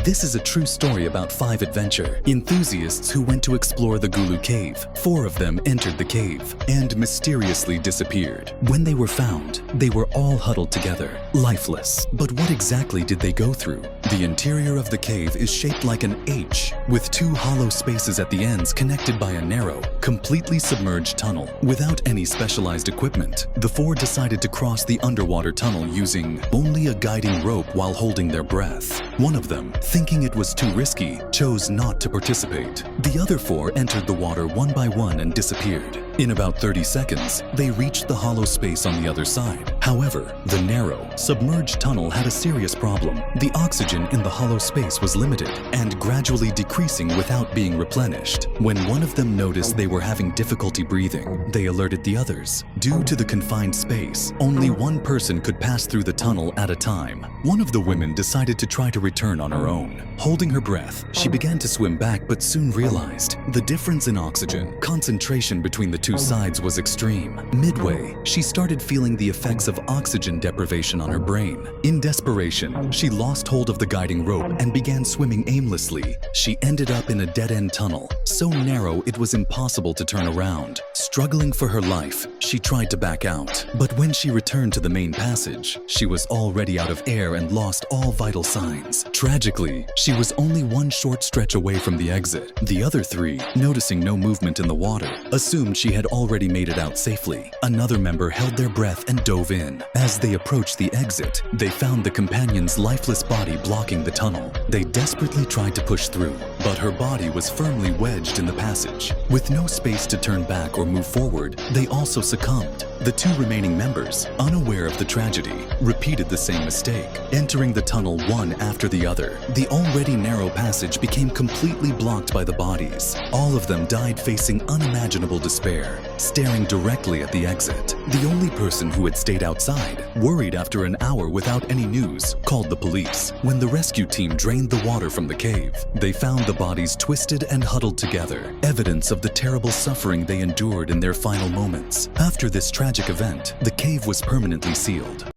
This is a true story about 5 adventure enthusiasts who went to explore the Gulu cave. 4 of them entered the cave and mysteriously disappeared. When they were found, they were all huddled together, lifeless. But what exactly did they go through? The interior of the cave is shaped like an H, with 2 hollow spaces at the ends connected by a narrow, completely submerged tunnel. Without any specialized equipment, the 4 decided to cross the underwater tunnel using only a guiding rope while holding their breath. One of them, thinking it was too risky, chose not to participate. The other 4 entered the water one by one and disappeared. In about 30 seconds, they reached the hollow space on the other side. However, the narrow, submerged tunnel had a serious problem. The oxygen in the hollow space was limited and gradually decreasing without being replenished. When one of them noticed they were having difficulty breathing, they alerted the others. Due to the confined space, only one person could pass through the tunnel at a time. One of the women decided to try to return on her own. Holding her breath, she began to swim back but soon realized the difference in oxygen concentration between the 2 sides was extreme. Midway, she started feeling the effects of oxygen deprivation on her brain. In desperation, she lost hold of the guiding rope and began swimming aimlessly. She ended up in a dead-end tunnel, so narrow it was impossible to turn around. Struggling for her life, she tried to back out. But when she returned to the main passage, she was already out of air and lost all vital signs. Tragically, she was only one short stretch away from the exit. The other 3, noticing no movement in the water, assumed she had already made it out safely. Another member held their breath and dove in. As they approached the exit, they found the companion's lifeless body blocking the tunnel. They desperately tried to push through, but her body was firmly wedged in the passage. With no space to turn back or move forward, they also succumbed. The 2 remaining members, unaware of the tragedy, repeated the same mistake, entering the tunnel one after the other. The already narrow passage became completely blocked by the bodies. All of them died facing unimaginable despair, staring directly at the exit. The only person who had stayed outside, worried after an hour without any news, called the police. When the rescue team drained the water from the cave, they found the bodies twisted and huddled together, evidence of the terrible suffering they endured in their final moments. After this tragic event, the cave was permanently sealed.